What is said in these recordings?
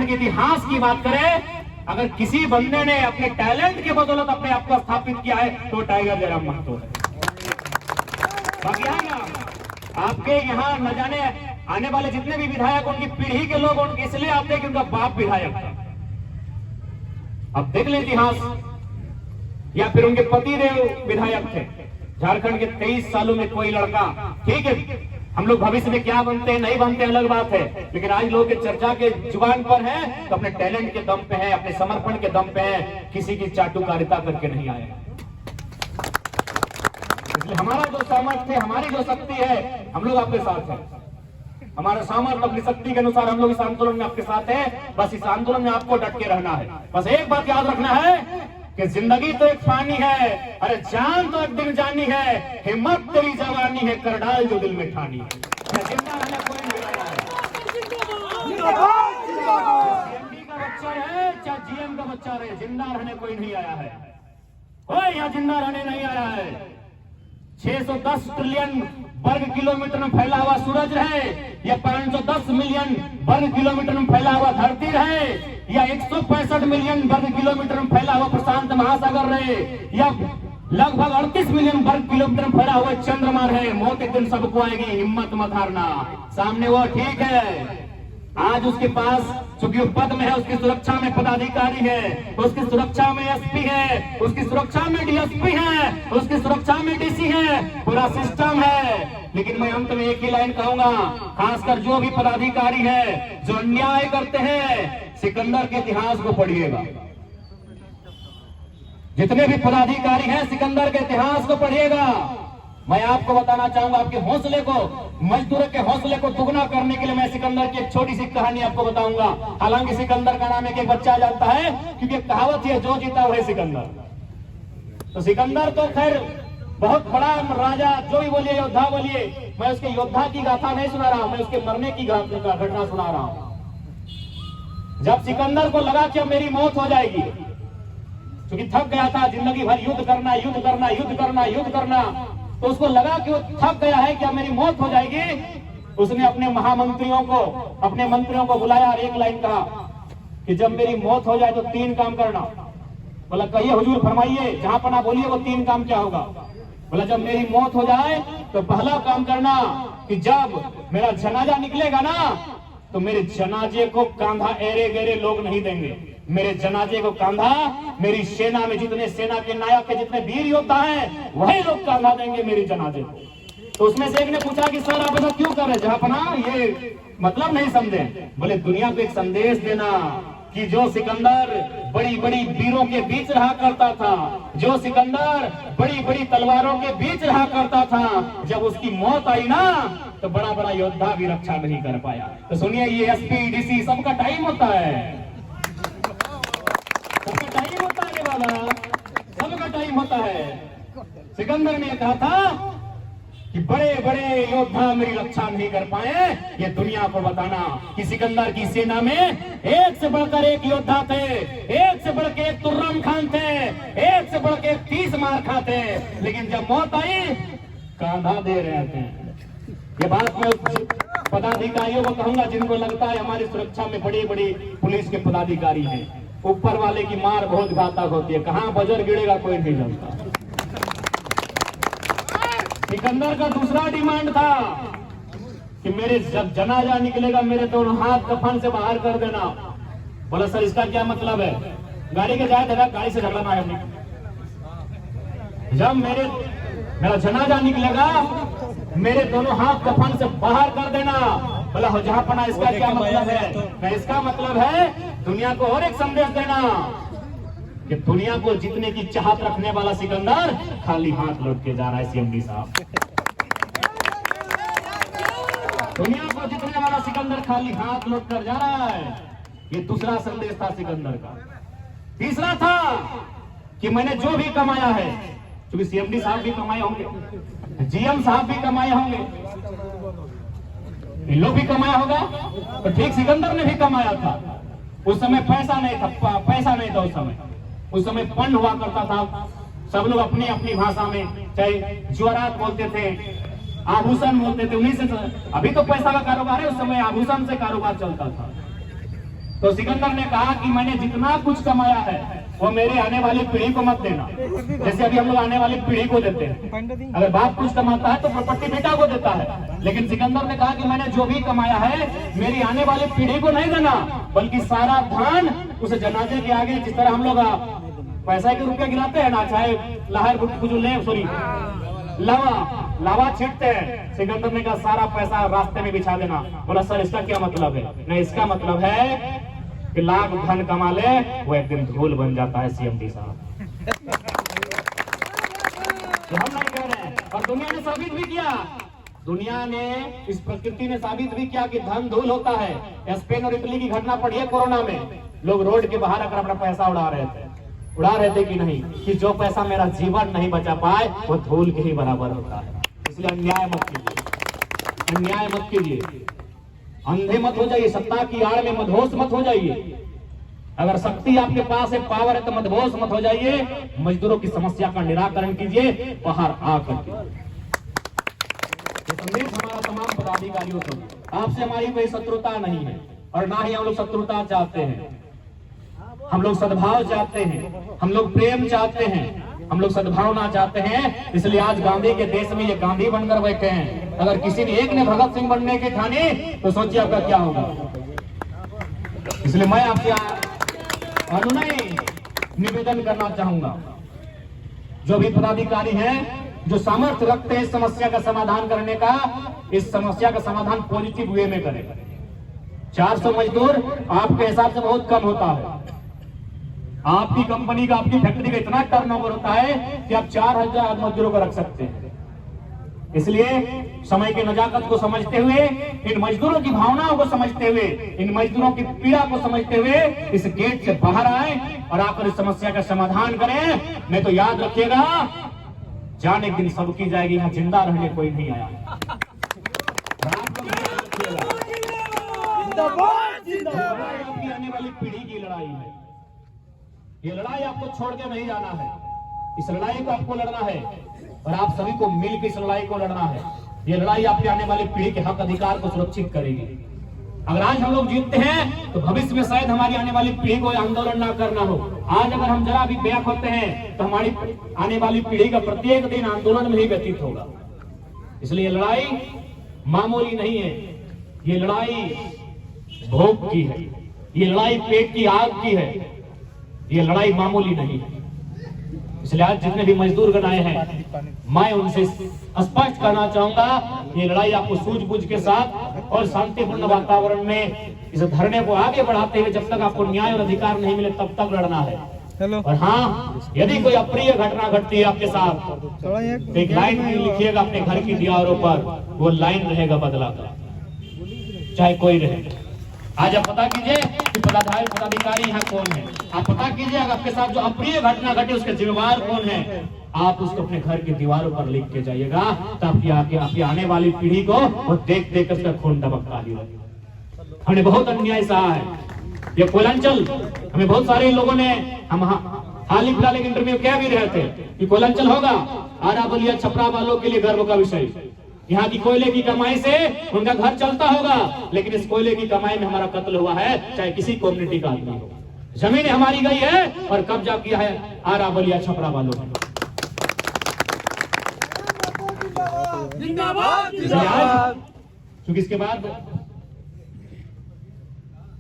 झारखंड के इतिहास की बात करें, अगर किसी बंदे ने अपने टैलेंट के बदौलत अपने आप को स्थापित किया है तो टाइगर जयराम महतो है। बाकी आएगा आपके यहाँ न जाने आने वाले जितने भी विधायक, उनकी पीढ़ी के लोग उनके इसलिए आते हैं कि उनका बाप विधायक था। अब देख ले इतिहास, या फिर उनके पतिदेव विधायक थे। झारखंड के 23 सालों में कोई लड़का, ठीक है हम लोग भविष्य में क्या बनते हैं नहीं बनते अलग बात है, लेकिन आज लोग के चर्चा के जुबान पर है तो अपने टैलेंट के दम पे है, अपने समर्पण के दम पे है, किसी की चाटुकारिता करके नहीं आए। इसलिए हमारा जो सामर्थ्य है, हमारी जो शक्ति है, हम लोग आपके साथ हैं। हमारा सामर्थ्य अपनी शक्ति के अनुसार हम लोग इस आंदोलन में आपके साथ हैं। बस इस आंदोलन में आपको डट के रहना है। बस एक बात याद रखना है कि जिंदगी तो एक पानी है, अरे जान तो एक दिन जानी है, हिम्मत तेरी जवानी है, कर डाल जो दिल में ठानी है। जिंदा रहने कोई नहीं आया है, सीएमडी का बच्चा है चाहे जीएम का बच्चा रहे, जिंदा रहने कोई नहीं आया है। कोई यहाँ जिंदा रहने नहीं आया है। 610 ट्रिलियन वर्ग किलोमीटर में फैला हुआ सूरज है, या 510 मिलियन वर्ग किलोमीटर में फैला हुआ धरती है, या 165 मिलियन वर्ग किलोमीटर में फैला हुआ प्रशांत महासागर रहे, या लगभग 38 मिलियन वर्ग किलोमीटर में फैला हुआ चंद्रमा है, मौत एक दिन सबको आएगी, हिम्मत मत हारना। सामने वो ठीक है, आज उसके पास चूंकि वो पद में है, उसकी सुरक्षा में पदाधिकारी है, उसकी सुरक्षा में एसपी है, उसकी सुरक्षा में डीएसपी है, उसकी सुरक्षा में डीसी है, पूरा सिस्टम है। लेकिन मैं अंत में एक ही लाइन कहूंगा, खासकर जो भी पदाधिकारी है जो अन्याय करते हैं, सिकंदर के इतिहास को पढ़िएगा। जितने भी पदाधिकारी हैं सिकंदर के इतिहास को पढ़िएगा। मैं आपको बताना चाहूंगा, आपके हौसले को, मजदूरों के हौसले को दुगना करने के लिए मैं सिकंदर की एक छोटी सी कहानी आपको बताऊंगा। हालांकि सिकंदर का नाम एक बच्चा जानता है, क्योंकि कहावत है जो जीता वही सिकंदर। तो सिकंदर तो खैर बहुत बड़ा राजा, जो भी बोलिए योद्धा बोलिए, मैं उसके योद्धा की गाथा नहीं सुना रहा हूं, मैं उसके मरने की घटना सुना रहा हूं। जब सिकंदर को लगा कि अब मेरी मौत हो जाएगी, क्योंकि थक गया था जिंदगी भर युद्ध करना युद्ध करना युद्ध करना युद्ध करना, तो उसको लगा कि वो थक गया है कि अब मेरी मौत हो जाएगी। उसने अपने महामंत्रियों को, अपने मंत्रियों को बुलाया और एक लाइन कहा कि जब मेरी मौत हो जाए तो 3 काम करना। बोला कहिए हुजूर फरमाइए, जहां पर ना बोलिए वो 3 काम क्या होगा। बोला जब मेरी मौत हो जाए तो पहला काम करना कि जब मेरा जनाजा निकलेगा ना, तो मेरे जनाजे को कांधा एरे गहरे लोग नहीं देंगे। मेरे जनाजे को कांधा मेरी सेना में जितने सेना के नायक है, जितने वीर योद्धा हैं, वही लोग कांधा देंगे मेरे जनाजे को। तो उसमें से एक ने पूछा कि सर आप ऐसा क्यों कर रहे, जहां पना ये मतलब नहीं समझे। बोले दुनिया को एक संदेश देना कि जो सिकंदर बड़ी बड़ी वीरों के बीच रहा करता था, जो सिकंदर बड़ी बड़ी तलवारों के बीच रहा करता था, जब उसकी मौत आई ना तो बड़ा बड़ा योद्धा भी रक्षा नहीं कर पाया। तो सुनिए, ये एसपी डीसी सबका टाइम होता है, सबका टाइम होता है बाबा, सबका टाइम होता है। सिकंदर ने कहा था कि बड़े बड़े योद्धा मेरी रक्षा नहीं कर पाए, ये दुनिया को बताना कि सिकंदर की सेना में एक से बढ़कर एक योद्धा थे, एक से बढ़कर एक तुर्रम खान थे, एक से बढ़कर एक 30 मार खाते, लेकिन जब मौत आई कांधा दे रहे थे। ये बात मैं पदाधिकारियों को कहूंगा जिनको लगता है हमारी सुरक्षा में बड़ी बड़ी पुलिस के पदाधिकारी हैं। ऊपर वाले की मार बहुत घातक होती है, कहां बजर गिरेगा कोई नहीं जानता। सिकंदर का दूसरा डिमांड था कि मेरे जब जनाजा निकलेगा मेरे दोनों हाथ कफन से बाहर कर देना। बोला सर इसका क्या मतलब है, गाड़ी के जाए देगा, गाड़ी से झगड़ना है हमने। जब मेरा जनाजा निकलेगा मेरे दोनों हाथ कफन से बाहर कर देना। बोला हो जहां पना, इसका क्या मतलब है। इसका मतलब है दुनिया को और एक संदेश देना कि दुनिया को जीतने की चाहत रखने वाला सिकंदर खाली हाथ लौट के जा रहा है। सीएमडी साहब, दुनिया को जीतने वाला सिकंदर खाली हाथ लौट कर जा रहा है। ये दूसरा संदेश था सिकंदर का। तीसरा था कि मैंने जो भी कमाया है, क्योंकि सीएमडी साहब भी कमाए होंगे, जीएम साहब भी कमाए होंगे, इन लोग भी कमाया होगा, तो ठीक सिकंदर ने भी कमाया था। उस समय पैसा नहीं था, पैसा नहीं था उस समय फंड हुआ करता था। सब लोग अपनी अपनी भाषा में, चाहे ज्वारात बोलते थे, आभूषण बोलते थे, उन्हीं से। अभी तो पैसा का कारोबार है, उस समय आभूषण से कारोबार चलता था। तो सिकंदर ने कहा कि मैंने जितना कुछ कमाया है वो मेरे आने वाली पीढ़ी को मत देना। जैसे अभी हम लोग आने वाली पीढ़ी को देते हैं, अगर बाप कुछ कमाता है तो प्रॉपर्टी बेटा को देता है, लेकिन सिकंदर ने कहा कि मैंने जो भी कमाया है मेरी आने वाली पीढ़ी को नहीं देना, बल्कि सारा धन उस जनाजे के आगे, जिस तरह हम लोग पैसा के रुपया गिराते हैं ना, चाहे लहर गुजुले सॉरी लावा छीटते हैं, सिकंदर ने कहा सारा पैसा रास्ते में बिछा देना। बोला सर इसका क्या मतलब है? नहीं, इसका मतलब है कि लाख धन कमा ले वो एक दिन धूल बन जाता है सीएमडी साहब। तो हम नहीं कह रहे हैं, और दुनिया ने साबित भी किया, दुनिया ने इस प्रकृति ने साबित भी किया कि धन धूल होता है। स्पेन और इटली की घटना पड़ी है कोरोना में, लोग रोड के बाहर आकर अपना पैसा उड़ा रहे थे कि नहीं, कि जो पैसा मेरा जीवन नहीं बचा पाए वो धूल के ही बराबर होता है। इसलिए अन्याय मत कीजिए, अन्याय मत कीजिए, अंधे मत हो जाइए, सत्ता की आड़ में मदहोश मत हो जाइए। अगर शक्ति आपके पास है, पावर है, तो मदहोश मत हो जाइए। मजदूरों की समस्या का निराकरण कीजिए बाहर आकर के। संदेश हमारा तमाम पदाधिकारियों को, आपसे हमारी कोई शत्रुता नहीं है और ना ही हम लोग शत्रुता चाहते हैं। हम लोग सद्भाव चाहते हैं, हम लोग प्रेम चाहते हैं, हम लोग सद्भावना चाहते हैं। इसलिए आज गांधी के देश में ये गांधी बनकर बैठे हैं। अगर किसी ने एक ने भगत सिंह बनने की ठानी तो सोचिए आपका क्या होगा। इसलिए मैं आपसे अनुनय निवेदन करना चाहूंगा, जो भी पदाधिकारी हैं जो सामर्थ्य रखते हैं इस समस्या का समाधान करने का, इस समस्या का समाधान पॉजिटिव वे में करें। 400 मजदूर आपके हिसाब से बहुत कम होता है। आपकी कंपनी का, आपकी फैक्ट्री का इतना टर्नओवर होता है कि आप 4000 मजदूरों को रख सकते हैं। इसलिए समय के नजाकत को समझते हुए, इन मजदूरों की भावनाओं को समझते हुए, इन मजदूरों की पीड़ा को समझते हुए इस गेट से बाहर आए और आकर इस समस्या का समाधान करें। नहीं तो याद रखिएगा, जाने के दिन सबकी जाएगी, यहाँ जिंदा रहने कोई नहीं आया। आपकी आने वाली पीढ़ी की लड़ाई है, ये लड़ाई आपको छोड़ के नहीं जाना है। इस लड़ाई को आपको लड़ना है और आप सभी को मिलकर इस लड़ाई को लड़ना है। ये लड़ाई आपकी आने वाली पीढ़ी के हक अधिकार को सुरक्षित करेगी। अगर आज हम लोग जीतते हैं तो भविष्य में शायद हमारी आने वाली पीढ़ी को आंदोलन ना करना हो। आज अगर हम जरा भी बेअक होते हैं तो हमारी आने वाली पीढ़ी का प्रत्येक दिन आंदोलन में ही व्यतीत होगा। इसलिए लड़ाई मामूली नहीं है, ये लड़ाई भोग की है, ये लड़ाई पेट की आग की है, ये लड़ाई मामूली नहीं है। इसलिए आज जितने भी मजदूर गण आए हैं, मैं उनसे स्पष्ट करना चाहूंगा, ये लड़ाई आपको सूझबूझ के साथ और शांतिपूर्ण वातावरण में इस धरने को आगे बढ़ाते हुए जब तक आपको न्याय और अधिकार नहीं मिले तब तक लड़ना है। और हाँ, यदि कोई अप्रिय घटना घटती है आपके साथ तो एक लाइन लिखिएगा अपने घर की दीवारों पर, वो लाइन रहेगा बदला का, चाहे कोई रहे। आज आप पता कीजिए कि पदाधिकारी यहाँ कौन है। आप पता कीजिए अगर आपके साथ जो अप्रिय घटना घटे उसके जिम्मेवार कौन है। आप उसको अपने घर की दीवारों पर लिख के जाइएगा, ताकि आपकी आने वाली पीढ़ी को वो देख देख उसका खून दबकता ही रहे। हमने बहुत अन्याय सहा है। ये कोयलांचल, हमें बहुत सारे लोगों ने, हम हाल ही फिलहाल एक इंटरव्यू कह भी रहे थे कि कोयलांचल होगा आरा बलिया छपरा वालों के लिए गर्व का विषय। यहाँ की कोयले की कमाई से उनका घर चलता होगा, लेकिन इस कोयले की कमाई में हमारा कत्ल हुआ है, चाहे किसी कम्युनिटी का आदमी हो। जमीनें हमारी गई है और कब्जा किया है आरा बलिया छपरा वालों ने। क्योंकि इसके बाद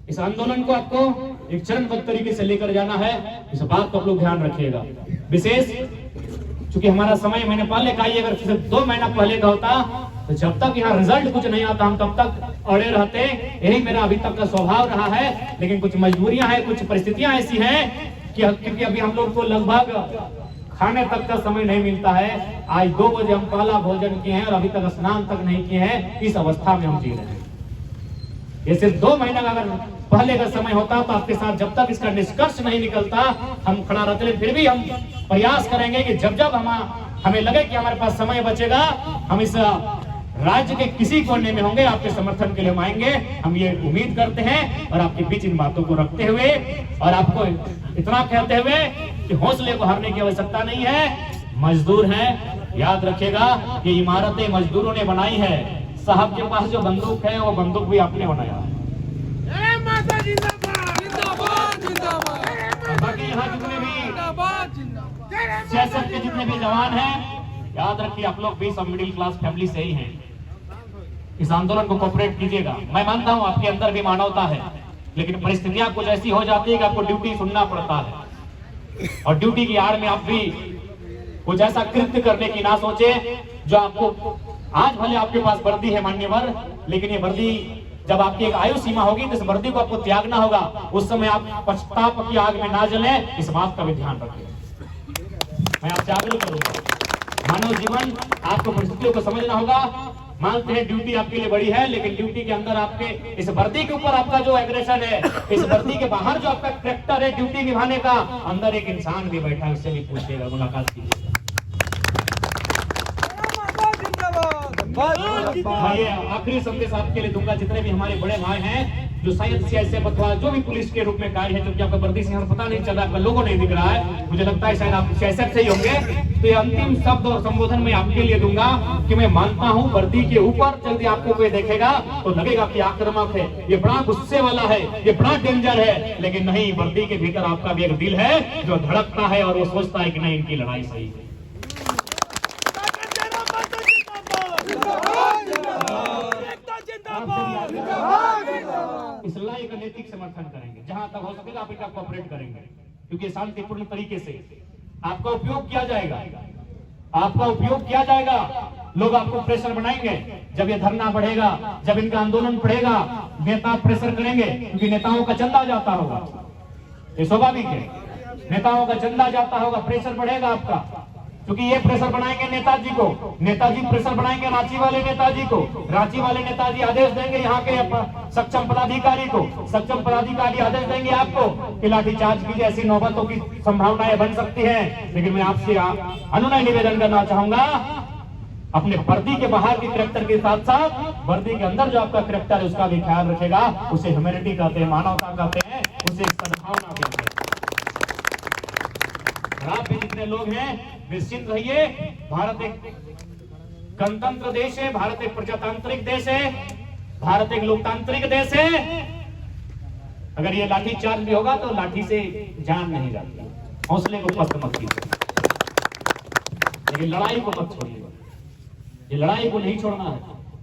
इस आंदोलन को आपको एक चरणबद्ध तरीके से लेकर जाना है। इस बात को आप लोग ध्यान रखिएगा। विशेष क्योंकि हमारा समय महीने पहले का ही, अगर सिर्फ 2 महीना पहले का होता तो जब तक यहाँ रिजल्ट कुछ नहीं आता हम तब तक अड़े रहते। यही मेरा अभी तक का स्वभाव रहा है, लेकिन कुछ मजबूरियां हैं, कुछ परिस्थितियां ऐसी हैं कि क्योंकि अभी हम लोग को लगभग खाने तक का समय नहीं मिलता है। आज 2 बजे हम पहला भोजन किए हैं और अभी तक स्नान तक नहीं किए हैं। इस अवस्था में हम जी रहे हैं। ये सिर्फ 2 महीना का अगर पहले का समय होता तो आपके साथ जब तक इसका निष्कर्ष नहीं निकलता हम खड़ा रहते। फिर भी हम प्रयास करेंगे कि जब जब हमें लगे कि हमारे पास समय बचेगा, हम इस राज्य के किसी कोने में होंगे, आपके समर्थन के लिए हम आएंगे। हम ये उम्मीद करते हैं और आपके बीच इन बातों को रखते हुए और आपको इतना कहते हुए कि हौसले को हारने की आवश्यकता नहीं है। मजदूर हैं, याद रखिएगा ये इमारतें मजदूरों ने बनाई है। साहब के पास जो बंदूक है वो बंदूक भी आपने बनाया है। बीएसएफ के जितने भी जवान हैं, याद रखिए आप लोग भी सब मिडिल क्लास फैमिली से ही हैं। इस आंदोलन को कोऑपरेट कीजिएगा। मैं मानता हूं आपके अंदर भी मानवता है, लेकिन परिस्थितियां कुछ ऐसी हो जाती है कि आपको ड्यूटी सुनना पड़ता है, और ड्यूटी की आड़ में आप भी कुछ ऐसा कृत्य करने की ना सोचे जो आपको, आज भले आपके पास वर्दी है मान्यवर, लेकिन ये वर्दी जब आपकी एक आयु सीमा होगी तो इस वर्दी को आपको त्यागना होगा। उस समय आप पश्चाताप की आग में ना जले, इस बात का भी ध्यान रखें। मैं आप जागरूक करूंगा। मानव जीवन, आपको परिस्थितियों को समझना होगा। मानते हैं ड्यूटी आपके लिए बड़ी है, लेकिन ड्यूटी के अंदर आपके इस वर्दी के ऊपर आपका जो एग्रेशन है, इस वर्दी के बाहर जो आपका कैरेक्टर है ड्यूटी निभाने का, अंदर एक इंसान भी बैठा है, उससे भी पूछिएगा, मुलाकात कीजिएगा। आखिरी संदेश आपके लिए दूंगा, जितने भी हमारे बड़े भाई हैं जो शायद सीआईएसएफ अथवा जो भी पुलिस के रूप में कार्य है, क्योंकि आपका वर्दी से यहाँ पता नहीं चल रहा, आपका लोगो नहीं दिख रहा है, मुझे लगता है शायद आप सीआईएसएफ से ही होंगे। तो ये अंतिम शब्द और संबोधन मैं आपके लिए दूंगा कि मैं मानता हूँ वर्दी के ऊपर जल्दी आपको कोई देखेगा तो लगेगा कि आक्रामक है, ये बड़ा गुस्से वाला है, ये बड़ा डेंजर है, लेकिन नहीं, वर्दी के भीतर आपका भी एक दिल है जो धड़कता है और वो सोचता है कि नहीं, इनकी लड़ाई सही है। इस लड़ाई का नैतिक समर्थन करेंगे, जहां तक हो सकेगा आप इनका कोऑपरेट करेंगे, क्योंकि शांतिपूर्ण तरीके से आपका उपयोग किया जाएगा, आपका उपयोग किया जाएगा। लोग आपको प्रेशर बनाएंगे, जब ये धरना बढ़ेगा, जब इनका आंदोलन बढ़ेगा, नेता प्रेशर करेंगे, क्योंकि नेताओं का चंदा जाता होगा, ये स्वाभाविक है, नेताओं का चंदा जाता होगा, प्रेशर बढ़ेगा आपका, क्योंकि ये प्रेशर बनाएंगे नेताजी को, नेताजी प्रेशर बनाएंगे रांची वाले नेताजी को, रांची वाले नेताजी आदेश देंगे यहाँ के सक्षम पदाधिकारी को, सक्षम पदाधिकारी आदेश देंगे आपको कि लाठीचार्ज की ऐसी नौबतों की संभावनाएं बन सकती हैं। लेकिन मैं आपसे अनुनय निवेदन करना चाहूंगा, अपने वर्दी के बाहर के कैरेक्टर के साथ साथ वर्दी के अंदर जो आपका कैरेक्टर है उसका भी ख्याल रखेगा। उसे ह्यूमैनिटी कहते हैं, मानवता कहते हैं, उसे सद्भावना कहते हैं। आप भी जितने लोग हैं निश्चिंत रहिए, भारत एक गणतंत्र देश है, भारत एक प्रजातांत्रिक देश है, भारत एक लोकतांत्रिक देश है। अगर ये लाठी चार्ज भी होगा तो लाठी से जान नहीं जाती, हौसले को पस्त मत कीजिए, लेकिन लड़ाई को मत छोड़िएगा। ये लड़ाई को नहीं छोड़ना है,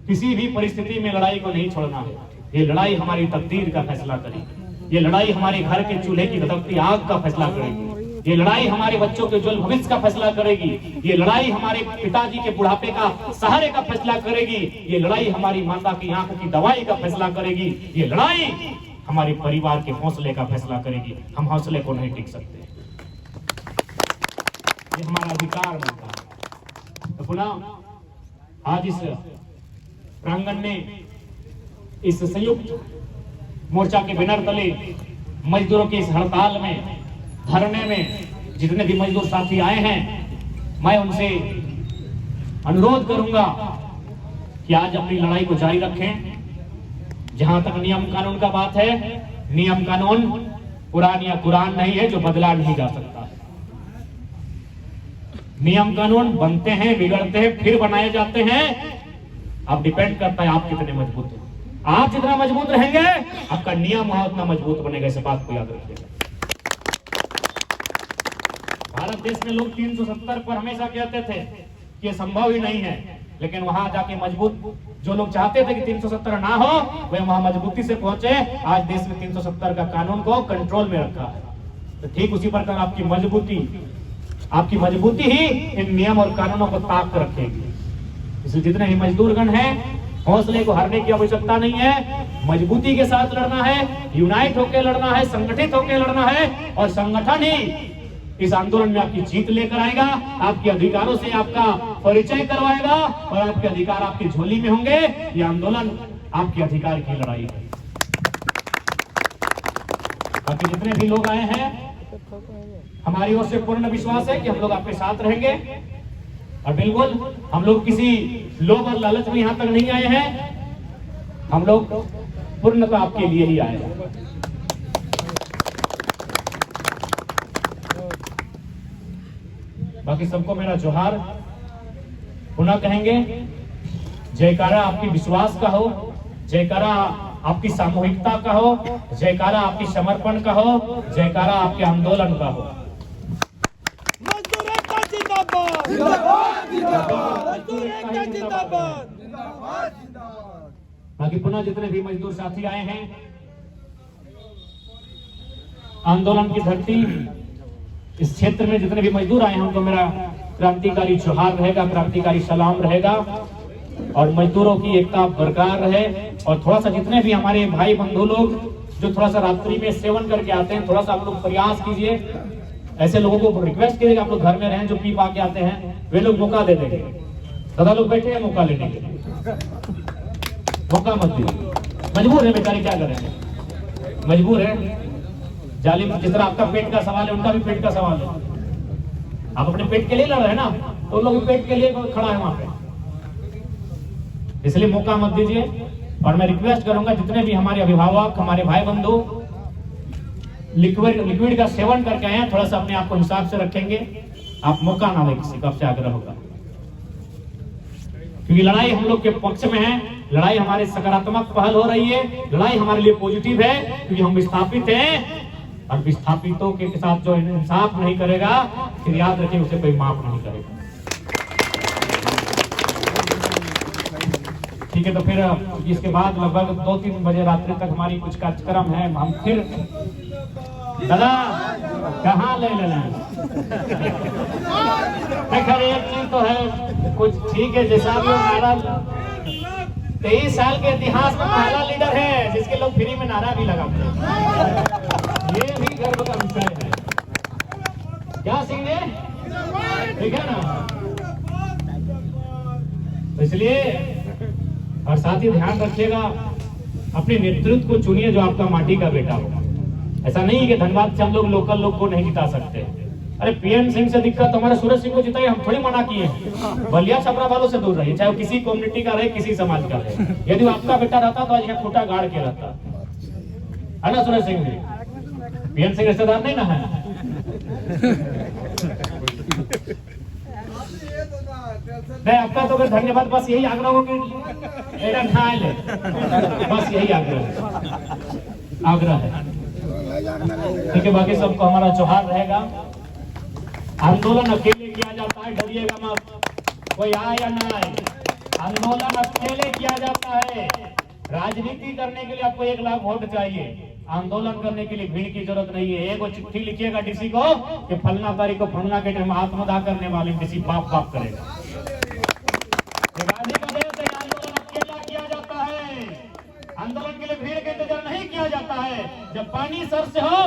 किसी भी परिस्थिति में लड़ाई को नहीं छोड़ना है। ये लड़ाई हमारी तकदीर का फैसला करेगी, ये लड़ाई हमारे घर के चूल्हे की धधकती आग का फैसला करेगी, ये लड़ाई हमारे बच्चों के उज्जवल भविष्य का फैसला करेगी, ये लड़ाई हमारे पिताजी के बुढ़ापे का सहारे का फैसला करेगी, ये लड़ाई हमारी माता की आंख की दवाई का फैसला करेगी, ये लड़ाई हमारे परिवार के हौसले का फैसला करेगी। हम हौसले को नहीं टिक सकते, ये हमारा अधिकार बनता है। तो पुनः आज इस प्रांगण में, इस संयुक्त मोर्चा के बैनर तले मजदूरों की इस हड़ताल में, धरने में जितने भी मजदूर साथी आए हैं, मैं उनसे अनुरोध करूंगा कि आज अपनी लड़ाई को जारी रखें। जहां तक नियम कानून का बात है, नियम कानून कुरान या कुरान नहीं है जो बदला नहीं जा सकता। नियम कानून बनते हैं, बिगड़ते हैं, फिर बनाए जाते हैं। अब डिपेंड करता है आप कितने मजबूत हैं। आप जितना मजबूत रहेंगे आपका नियम उतना मजबूत बनेगा, इस बात को याद रखिएगा। भारत देश में लोग 370 पर हमेशा कहते थे कि संभव ही नहीं है, लेकिन वहां जाके मजबूत जो लोग चाहते थे कि 370 ना हो, वे वहां मजबूती से पहुंचे। आज देश में 370 का कानून को कंट्रोल में रखा है। तो ठीक उसी प्रकार आपकी मजबूती ही इन नियम और कानूनों को ताक रखेगी। इसलिए जितने भी मजदूरगण हैं, हौसले को हारने की आवश्यकता नहीं है, मजबूती के साथ लड़ना है, यूनाइट होकर लड़ना है, संगठित होकर लड़ना है, और संगठन ही इस आंदोलन में आपकी जीत लेकर आएगा, आपके अधिकारों से आपका परिचय करवाएगा, और आपके अधिकार आपकी झोली में होंगे। ये आंदोलन आपके अधिकार की लड़ाई है। बाकी जितने भी लोग आए हैं, हमारी ओर से पूर्ण विश्वास है कि हम लोग आपके साथ रहेंगे, और बिल्कुल हम लोग किसी लोभ और लालच में यहां तक नहीं आए हैं। हम लोग पूर्णतः आपके लिए ही आए हैं। बाकी सबको मेरा जोहार। पुनः कहेंगे, जयकारा आपकी विश्वास का हो, जयकारा आपकी सामूहिकता का हो, जयकारा आपकी समर्पण का हो, जयकारा आपके आंदोलन का हो। बाकी पुनः जितने भी मजदूर साथी आए हैं, आंदोलन की धरती, इस क्षेत्र में जितने भी मजदूर आए हैं उनको मेरा क्रांतिकारी जोहार रहेगा, क्रांतिकारी सलाम रहेगा और मजदूरों की एकता बरकरार रहे। और थोड़ा सा जितने भी हमारे भाई बंधु लोग जो थोड़ा सा रात्रि में सेवन करके आते हैं, थोड़ा सा आप लोग प्रयास कीजिए, ऐसे लोगों को रिक्वेस्ट कीजिए आप लोग घर में रहें, जो पी पा के आते हैं वे लोग मौका दे देंगे। दादा लोग बैठे हैं मौका लेने के लिए, मौका मत दीजिए, मजबूर है बेचारे, क्या करेंगे, मजबूर है। जालिम जिस तरह आपका पेट का सवाल है उनका भी पेट का सवाल है, आप अपने पेट के लिए लड़ रहे हैं ना, तो लोग भी पेट के लिए खड़ा है वहां पे, इसलिए मौका मत दीजिए। और मैं रिक्वेस्ट करूंगा जितने भी हमारे अभिभावक, हमारे भाई बंधु लिक्विड का सेवन करके आए हैं, थोड़ा सा अपने आप को हिसाब से रखेंगे, आप मौका ना दें किसी का, आपसे आग्रह होगा, क्योंकि लड़ाई हम लोग के पक्ष में है, लड़ाई हमारे सकारात्मक पहल हो रही है, लड़ाई हमारे लिए पॉजिटिव है, क्योंकि हम विस्थापित हैं और विस्थापितों के साथ जो इंसाफ नहीं करेगा फिर याद रखिए उसे कोई माफ नहीं करेगा। ठीक है, तो फिर इसके बाद लगभग 2-3 बजे रात्रि तक हमारी कुछ कार्यक्रम है, हम फिर दादा कहाँ ले लेना है। खैर एक चीज तो है, कुछ ठीक है, जैसा भी नारा 23 साल के इतिहास में पहला लीडर है जिसके लोग फ्री में नारा भी लगाते हैं, ये भी गर्व का विषय है। क्या सिंह ने, ठीक है ना, इसलिए और साथ ही ध्यान रखिएगा अपने नेतृत्व को चुनिए जो आपका माटी का बेटा होगा। ऐसा नहीं है कि धनबाद से हम लोग लोकल लोग को नहीं जिता सकते। अरे पीएन सिंह से दिक्कत हमारे सूरज सिंह को जिताए, हम थोड़ी मना किए हैं। बलिया छपरा वालों से दूर रहिए, चाहे वो किसी कम्युनिटी का रहे, किसी समाज का रहे। यदि आपका बेटा रहता तो आज यहाँ खूटा गाड़ के रहता है ना सूरज सिंह जी, पीएन सिंह रिश्तेदार नहीं ना है। नहीं आपका तो धन्यवाद, बस यही आग्रह हो कि ले, बस यही आग्रह है। ठीक है, बाकी सबको हमारा जोहार रहेगा। आंदोलन अकेले किया जाता है, डरिएगा मत, कोई आए या ना आए, आंदोलन अकेले किया जाता है। राजनीति करने के लिए आपको 1 लाख वोट चाहिए, आंदोलन करने के लिए भीड़ की जरूरत नहीं है। एक चिट्ठी लिखिएगा डीसी को कि फलना तारीख को फलना के टाइम आत्मदाह करने वाले डीसी बाप बाप करेगा। गांधी का देश है, आंदोलन अकेला किया जाता है, आंदोलन के लिए भीड़ का इंतजार नहीं किया जाता है। जब पानी सर से हो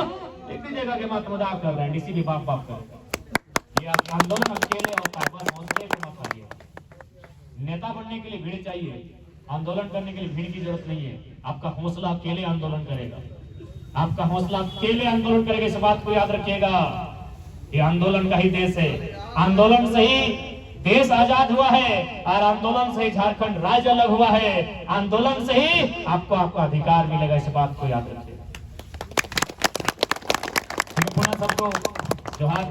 लिख दीजिएगा कि आत्मदाह कर रहे हैं, डीसी भी बाप बाप करेगा। ये आंदोलन अकेले होता है, बस हौसले को मत हारिए। नेता बनने के लिए भीड़ चाहिए, आंदोलन करने के लिए भीड़ की जरूरत नहीं है। आपका हौसला अकेले आंदोलन करेगा, आपका हौसला अकेले आंदोलन करेगा। इस बात को याद रखिएगा, ये आंदोलन का ही देश है, आंदोलन से ही देश आजाद हुआ है और आंदोलन से ही झारखंड राज्य अलग हुआ है, आंदोलन से ही आपको आपका अधिकार मिलेगा। इस बात को याद रखिएगा। पुनः सबको जोहार,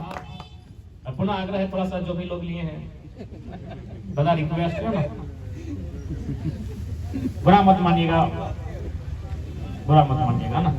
पुनः आग्रह है, थोड़ा सा जो भी लोग लिए हैं बड़ा रिक्वेस्ट है ना, बुरा मत मानिएगा, बुरा मत मानिएगा ना।